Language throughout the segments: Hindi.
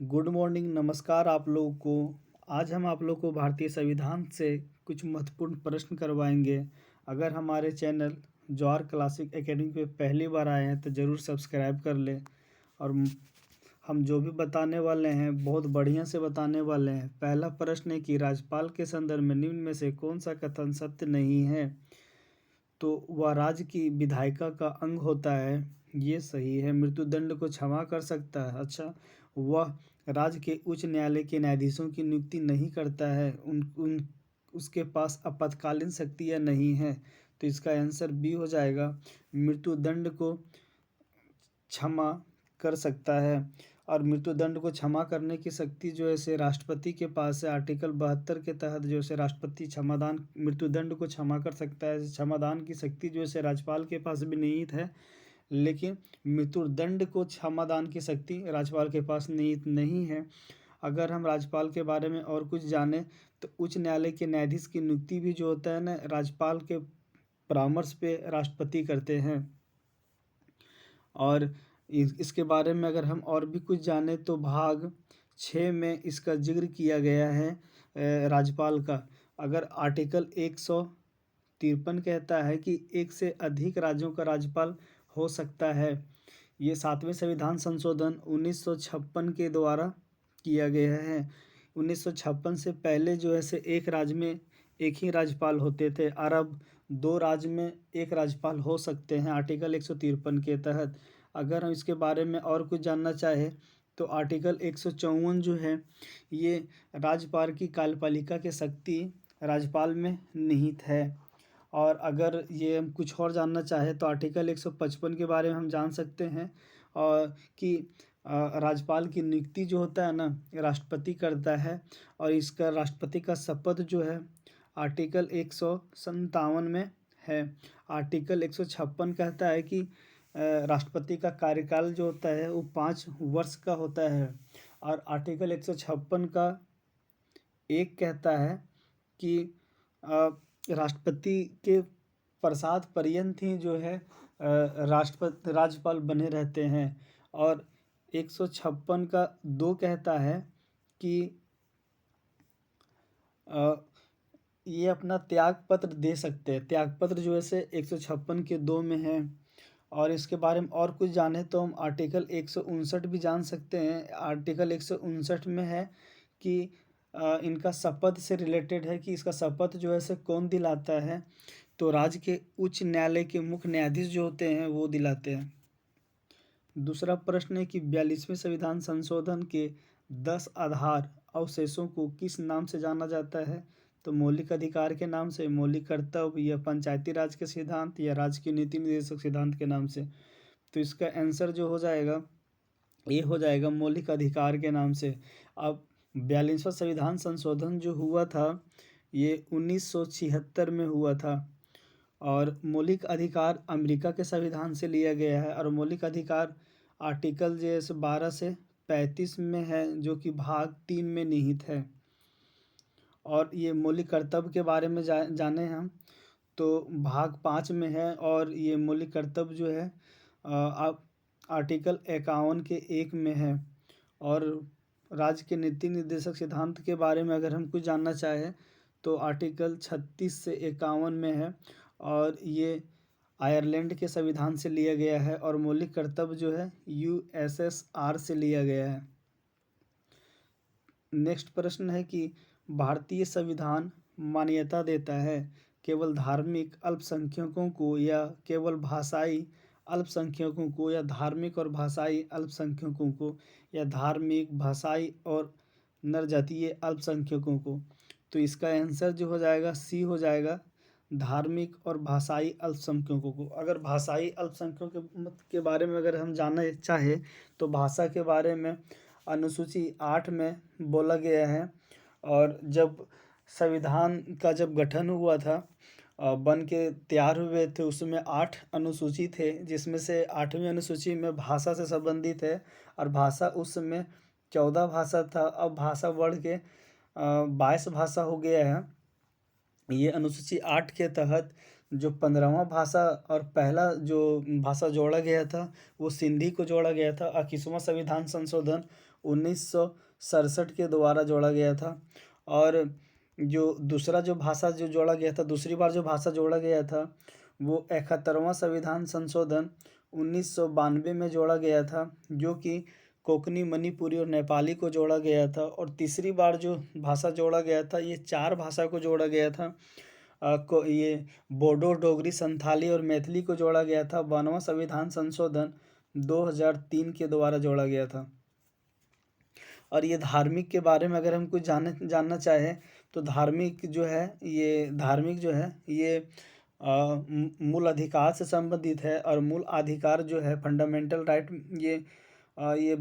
गुड मॉर्निंग, नमस्कार आप लोगों को। आज हम आप लोग को भारतीय संविधान से कुछ महत्वपूर्ण प्रश्न करवाएंगे। अगर हमारे चैनल जवाहर क्लासिक एकेडमी पे पहली बार आए हैं तो ज़रूर सब्सक्राइब कर लें। और हम जो भी बताने वाले हैं बहुत बढ़िया से बताने वाले हैं। पहला प्रश्न है कि राज्यपाल के संदर्भ में निम्न में से कौन सा कथन सत्य नहीं है? तो वह राज्य की विधायिका का अंग होता है, ये सही है। मृत्युदंड को क्षमा कर सकता है। अच्छा, वह राज्य के उच्च न्यायालय के न्यायाधीशों की नियुक्ति नहीं करता है। उन उन उसके पास आपातकालीन शक्तियाँ नहीं है। तो इसका आंसर बी हो जाएगा। मृत्युदंड को क्षमा कर सकता है। और मृत्युदंड को क्षमा करने की शक्ति जो है से राष्ट्रपति के पास है। आर्टिकल 72 के तहत जो है राष्ट्रपति क्षमादान मृत्युदंड को क्षमा कर सकता है। क्षमादान की शक्ति जो है राज्यपाल के पास भी निहित है, लेकिन मृत्युदंड को क्षमादान की शक्ति राज्यपाल के पास निहित नहीं है। अगर हम राज्यपाल के बारे में और कुछ जाने तो उच्च न्यायालय के न्यायाधीश की नियुक्ति भी जो होता है ना, राज्यपाल के परामर्श पे राष्ट्रपति करते हैं। और इसके बारे में अगर हम और भी कुछ जाने तो भाग 6 में इसका जिक्र किया गया है राज्यपाल का। अगर आर्टिकल 153 कहता है कि एक से अधिक राज्यों का राज्यपाल हो सकता है। ये 7वें संविधान संशोधन 1956 के द्वारा किया गया है। 1956 से पहले जो है से एक राज्य में एक ही राज्यपाल होते थे, और अब 2 राज्य में एक राज्यपाल हो सकते हैं आर्टिकल 153 के तहत। अगर हम इसके बारे में और कुछ जानना चाहें तो आर्टिकल 154 जो है ये राज्यपाल की कार्यपालिका की शक्ति राज्यपाल में निहित है। और अगर ये हम कुछ और जानना चाहें तो आर्टिकल 155 के बारे में हम जान सकते हैं, और कि राज्यपाल की नियुक्ति जो होता है ना, राष्ट्रपति करता है। और इसका राष्ट्रपति का शपथ जो है आर्टिकल 157 में है। आर्टिकल 156 कहता है कि राष्ट्रपति का कार्यकाल जो होता है वो 5 वर्ष का होता है। और आर्टिकल 156 का एक कहता है कि राष्ट्रपति के प्रसाद पर्यंत ही जो है राज्यपाल बने रहते हैं। और 156 का 2 कहता है कि ये अपना त्याग पत्र दे सकते हैं। त्याग पत्र जो है से 156 के 2 में है। और इसके बारे में और कुछ जाने तो हम आर्टिकल 159 भी जान सकते हैं। आर्टिकल 159 में है कि इनका शपथ से रिलेटेड है कि इसका शपथ जो है से कौन दिलाता है, तो राज्य के उच्च न्यायालय के मुख्य न्यायाधीश जो होते हैं वो दिलाते हैं। दूसरा प्रश्न है कि 42वें संविधान संशोधन के 10 आधार अवशेषों को किस नाम से जाना जाता है? तो मौलिक अधिकार के नाम से, मौलिक कर्तव्य, या पंचायती राज के सिद्धांत, या राज्य की नीति निर्देशक सिद्धांत के नाम से। तो इसका आंसर जो हो जाएगा ये हो जाएगा मौलिक अधिकार के नाम से। अब 42वां संविधान संशोधन जो हुआ था ये 1976 में हुआ था। और मौलिक अधिकार अमेरिका के संविधान से लिया गया है। और मौलिक अधिकार आर्टिकल जैसे 12 से 35 में है, जो कि भाग 3 में निहित है। और ये मौलिक कर्तव्य के बारे में जाने हम तो भाग 5 में है। और ये मौलिक कर्तव्य जो है आर्टिकल 51 के 1 में है। और राज्य के नीति निर्देशक सिद्धांत के बारे में अगर हम कुछ जानना चाहें तो आर्टिकल 36 से 51 में है। और ये आयरलैंड के संविधान से लिया गया है। और मौलिक कर्तव्य जो है यूएसएसआर से लिया गया है। नेक्स्ट प्रश्न है कि भारतीय संविधान मान्यता देता है केवल धार्मिक अल्पसंख्यकों को, या केवल भाषाई अल्पसंख्यकों को, या धार्मिक और भाषाई अल्पसंख्यकों को, या धार्मिक, भाषाई और नरजातीय अल्पसंख्यकों को? तो इसका आंसर जो हो जाएगा सी हो जाएगा, धार्मिक और भाषाई अल्पसंख्यकों को। अगर भाषाई अल्पसंख्यकों के बारे में अगर हम जानना चाहे तो भाषा के बारे में अनुसूची 8 में बोला गया है। और जब संविधान का जब गठन हुआ था, बन के तैयार हुए थे, उसमें 8 अनुसूची थे, जिसमें से 8वीं अनुसूची में भाषा से संबंधित है। और भाषा उस समय 14 भाषा था, अब भाषा बढ़ के 22 भाषा हो गया है। ये अनुसूची 8 के तहत जो 15वां भाषा और पहला जो भाषा जोड़ा गया था वो सिंधी को जोड़ा गया था। 21वां संविधान संशोधन 1967 के द्वारा जोड़ा गया था। और जो दूसरा जो भाषा जो जोड़ा गया था, दूसरी बार जो भाषा जोड़ा गया था वो 71वां संविधान संशोधन 1992 में जोड़ा गया था, जो कि कोंकणी, मणिपुरी और नेपाली को जोड़ा गया था। और तीसरी बार जो भाषा जोड़ा गया था, ये 4 भाषा को जोड़ा गया था। ये बोडो, डोगरी, संथाली और मैथिली को जोड़ा गया था। 92वां संविधान संशोधन 2003 के द्वारा जोड़ा गया था। और ये धार्मिक के बारे में अगर हम कुछ जानना चाहें तो धार्मिक जो है ये मूल अधिकार से संबंधित है। और मूल अधिकार जो है फंडामेंटल राइट, ये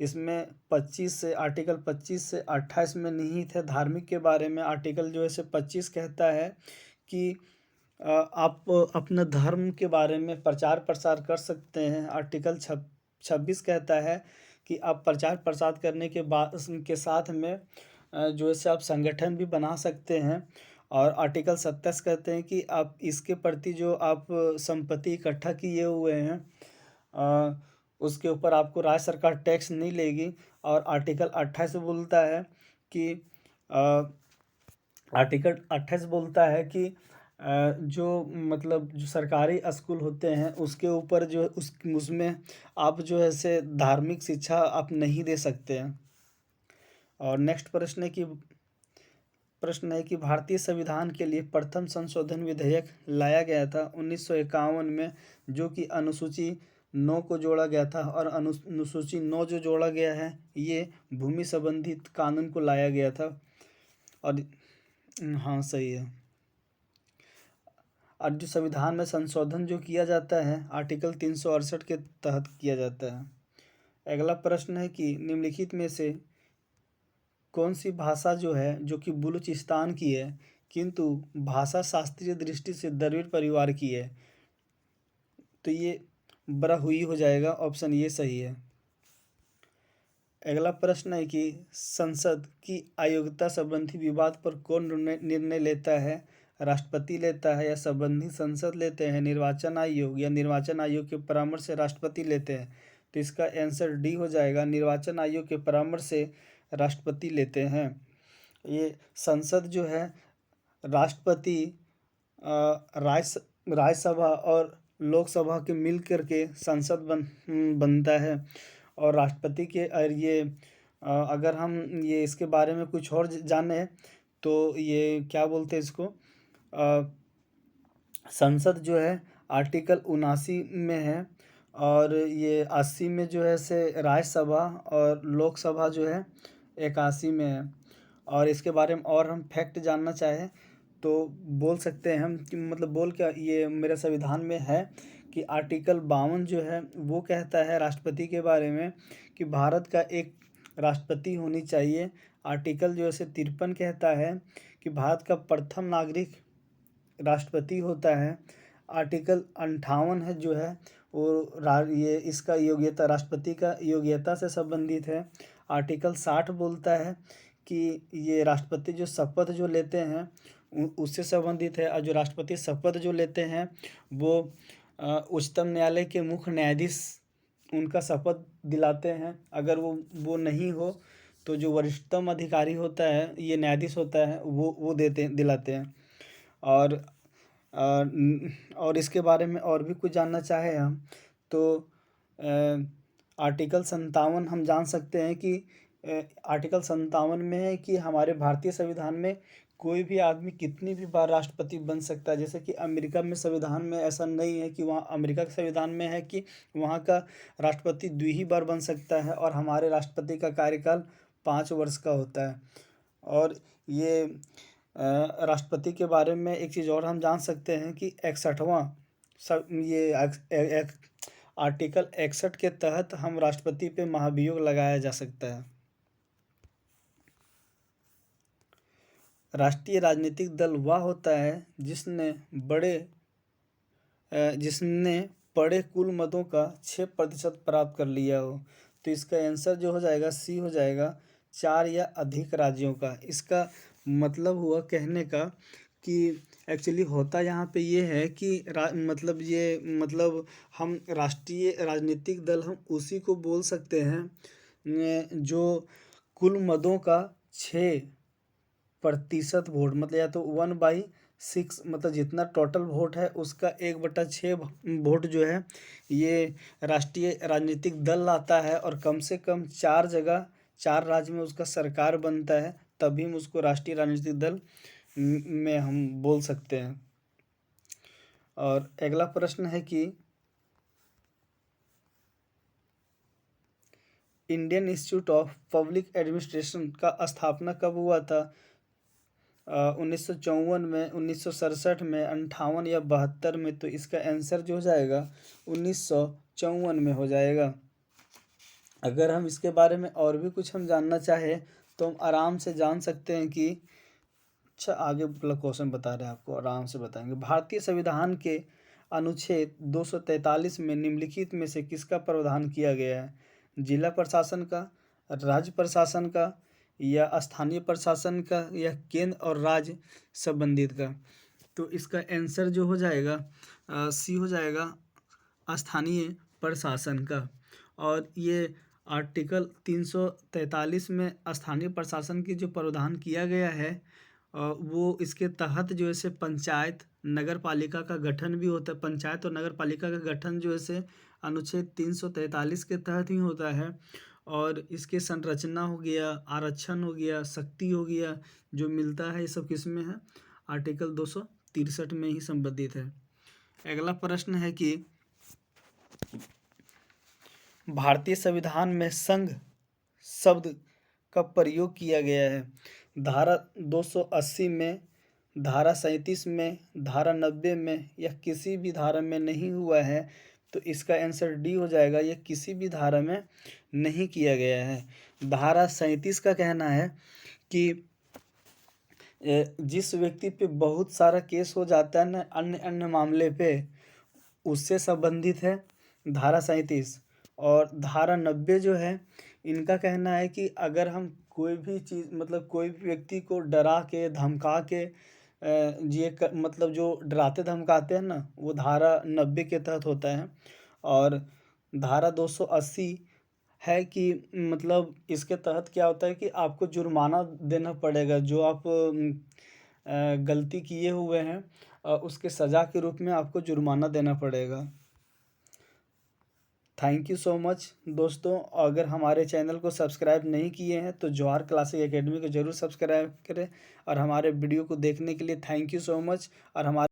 इसमें 25 से आर्टिकल 25 से 28 में निहित है। धार्मिक के बारे में आर्टिकल जो है से 25 कहता है कि आप अपना धर्म के बारे में प्रचार प्रसार कर सकते हैं। आर्टिकल 26 कहता है कि आप प्रचार प्रसार करने के बाद के साथ में जो है से आप संगठन भी बना सकते हैं। और आर्टिकल 27 कहते हैं कि आप इसके प्रति जो आप संपत्ति इकट्ठा किए हुए हैं उसके ऊपर आपको राज्य सरकार टैक्स नहीं लेगी। और आर्टिकल 28 बोलता है कि आर्टिकल 28 बोलता है कि जो मतलब जो सरकारी स्कूल होते हैं उसके ऊपर जो उसमें आप जो है से धार्मिक शिक्षा आप नहीं दे सकते हैं। और नेक्स्ट प्रश्न है कि भारतीय संविधान के लिए प्रथम संशोधन विधेयक लाया गया था 1951 में, जो कि अनुसूची 9 को जोड़ा गया था। और अनुसूची 9 जो जोड़ा गया है ये भूमि संबंधित कानून को लाया गया था। और हाँ, सही है। और जो संविधान में संशोधन जो किया जाता है आर्टिकल 368 के तहत किया जाता है। अगला प्रश्न है कि निम्नलिखित में से कौन सी भाषा जो है जो कि बलूचिस्तान की है किंतु भाषा शास्त्रीय दृष्टि से द्रविड़ परिवार की है? तो ये ब्राहुई हो जाएगा, ऑप्शन ये सही है। अगला प्रश्न है कि संसद की अयोग्यता संबंधी विवाद पर कौन निर्णय लेता है? राष्ट्रपति लेता है या संबंधित संसद लेते हैं, निर्वाचन आयोग, या निर्वाचन आयोग के परामर्श से राष्ट्रपति लेते हैं? तो इसका आंसर डी हो जाएगा, निर्वाचन आयोग के परामर्श से राष्ट्रपति लेते हैं। ये संसद जो है राष्ट्रपति, राज्यसभा और लोकसभा के मिल करके संसद बनता है। और राष्ट्रपति के ये अगर हम ये इसके बारे में कुछ और जाने तो ये क्या बोलते हैं इसको, संसद जो है आर्टिकल 79 में है और ये 80 में जो है से राज्यसभा और लोकसभा जो है 81 में है। और इसके बारे में और हम फैक्ट जानना चाहें तो बोल सकते हैं हम कि मतलब बोल क्या, ये मेरे संविधान में है कि आर्टिकल 52 जो है वो कहता है राष्ट्रपति के बारे में कि भारत का एक राष्ट्रपति होनी चाहिए। आर्टिकल जो है से 53 कहता है कि भारत का प्रथम नागरिक राष्ट्रपति होता है। आर्टिकल 58 है जो है वो ये इसका योग्यता, राष्ट्रपति का योग्यता से संबंधित है। आर्टिकल 60 बोलता है कि ये राष्ट्रपति जो शपथ जो लेते हैं उससे संबंधित है। और जो राष्ट्रपति शपथ जो लेते हैं वो उच्चतम न्यायालय के मुख्य न्यायाधीश उनका शपथ दिलाते हैं। अगर वो नहीं हो तो जो वरिष्ठतम अधिकारी होता है, ये न्यायाधीश होता है, वो दिलाते हैं। और इसके बारे में और भी कुछ जानना चाहे हम तो आर्टिकल 57 हम जान सकते हैं कि आर्टिकल 57 में है कि हमारे भारतीय संविधान में कोई भी आदमी कितनी भी बार राष्ट्रपति बन सकता है। जैसे कि अमेरिका में संविधान में ऐसा नहीं है कि वहाँ, अमेरिका के संविधान में है कि वहाँ का राष्ट्रपति 2 ही बार बन सकता है और हमारे राष्ट्रपति का कार्यकाल 5 वर्ष का होता है। और ये राष्ट्रपति के बारे में एक चीज़ और हम जान सकते हैं कि 61वां आर्टिकल 61 के तहत हम राष्ट्रपति पे महाभियोग लगाया जा सकता है। राष्ट्रीय राजनीतिक दल वह होता है जिसने बड़े कुल मतों का 6% प्राप्त कर लिया हो। तो इसका आंसर जो हो जाएगा सी हो जाएगा, 4 या अधिक राज्यों का। इसका मतलब हुआ कहने का कि एक्चुअली होता यहाँ पे ये है कि मतलब हम राष्ट्रीय राजनीतिक दल हम उसी को बोल सकते हैं जो कुल मतों का 6% वोट, मतलब या तो 1/6, मतलब जितना टोटल वोट है उसका 1/6 वोट जो है ये राष्ट्रीय राजनीतिक दल लाता है, और कम से कम 4 जगह 4 राज्य में उसका सरकार बनता है, तभी हम उसको राष्ट्रीय राजनीतिक दल में हम बोल सकते हैं। और अगला प्रश्न है कि Indian institute of public administration का स्थापना कब हुआ था? 1954 में, 1967 में, 58 या 72 में? तो इसका आंसर जो हो जाएगा 1954 में हो जाएगा। अगर हम इसके बारे में और भी कुछ हम जानना चाहें तो हम आराम से जान सकते हैं कि अच्छा, आगे वाला क्वेश्चन बता रहे हैं आपको, आराम से बताएंगे। भारतीय संविधान के अनुच्छेद 243 में निम्नलिखित में से किसका प्रावधान किया गया है? जिला प्रशासन का, राज्य प्रशासन का, या स्थानीय प्रशासन का, या केंद्र और राज्य संबंधित का? तो इसका आंसर जो हो जाएगा सी हो जाएगा, स्थानीय प्रशासन का। और ये आर्टिकल 343 में स्थानीय प्रशासन की जो प्रावधान किया गया है वो इसके तहत जो है पंचायत नगर पालिका का गठन भी होता है। पंचायत और नगर पालिका का गठन जो है अनुच्छेद 343 के तहत ही होता है, और इसके संरचना हो गया, आरक्षण हो गया, शक्ति हो गया, जो मिलता है ये सब किस में है? आर्टिकल 263 में ही संबंधित है। अगला प्रश्न है कि भारतीय संविधान में संघ शब्द का प्रयोग किया गया है? धारा 280 में, धारा 37 में, धारा 90 में, या किसी भी धारा में नहीं हुआ है? तो इसका आंसर डी हो जाएगा, यह किसी भी धारा में नहीं किया गया है। धारा 37 का कहना है कि जिस व्यक्ति पे बहुत सारा केस हो जाता है ना अन्य अन्य मामले पे, उससे संबंधित है धारा 37। और धारा 90 जो है, इनका कहना है कि अगर हम कोई भी चीज़, मतलब कोई भी व्यक्ति को डरा के धमका के मतलब जो डराते धमकाते हैं ना, वो धारा 90 के तहत होता है। और धारा 280 है कि मतलब इसके तहत क्या होता है कि आपको जुर्माना देना पड़ेगा, जो आप गलती किए हुए हैं उसके सज़ा के रूप में आपको जुर्माना देना पड़ेगा। थैंक यू सो मच दोस्तों। अगर हमारे चैनल को सब्सक्राइब नहीं किए हैं तो जवाहर क्लासिक एकेडमी को ज़रूर सब्सक्राइब करें, और हमारे वीडियो को देखने के लिए थैंक यू सो मच। और हमारे